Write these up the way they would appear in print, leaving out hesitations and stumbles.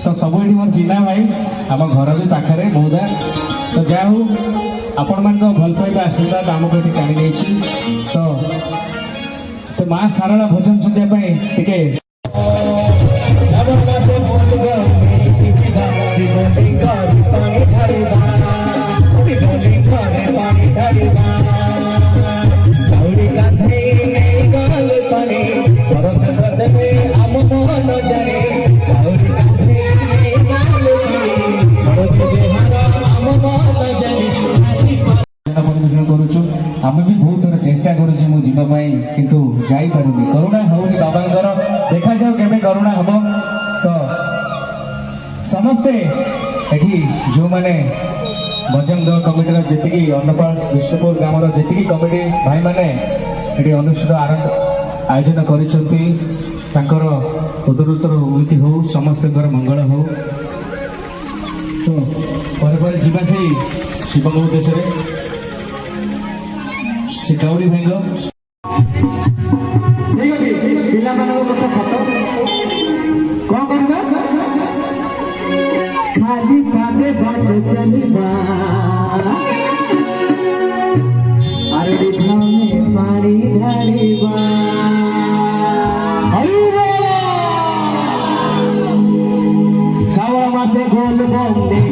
तो सब ये मोर चिन्हा भाई आम घर भी पाखे मौदा तो जा हूँ आपण मान भल पाइबा आशीर्वाद आमको ये टाणी नहीं तो माँ सारा भोजन सुनिया टिके आम भी बहुत थोड़ा चेष्टा करुचे मुझाई किंतु जापारे करुणा होनी बाबा देखा जाओ केवे करुणा हम तो समस्ते ये जो मैंने बजरंग दल कमिटी जी अन्नपाल विष्णुपुर ग्राम जी कमिटी भाई मैंने ये अनुष्ठित आयोजन कर उत्तरोत्तर उन्नति हो समस्त मंगल हो तो पर जीवा से शिव उद्देश्य से गौरी भाई ठीक अच्छे पिला कथा सत कौन करवा खाली कांदे बाट चलवा अरे दिखा में पानी ढालिवा सावा मासे गोल बंदे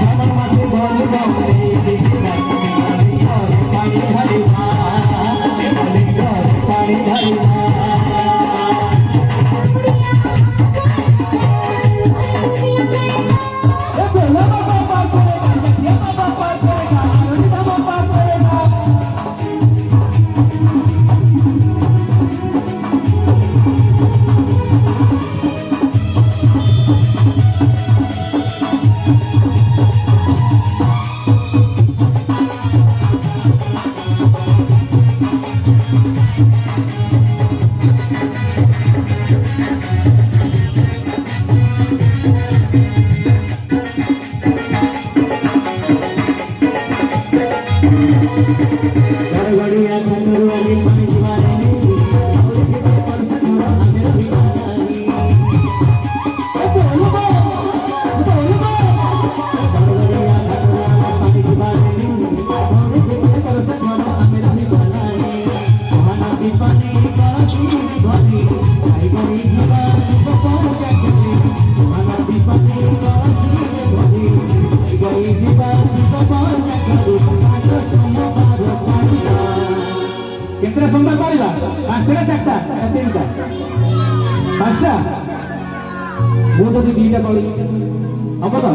सावा मासे गोल बंदे पानी ढालिवा पानी ढालिवा केतरा संभाल पारिबा पांचटा चारटा तीनटा पांचटा मो तो दीटा पड़ी हम तो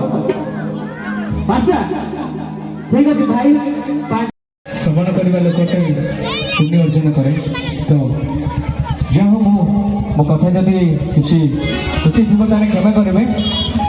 पांचटा ठीक है भाई श्रवण करवा लोकटे पुण्य अर्जन करे तो जा मो कथा जदि किसी क्षमा करेंगे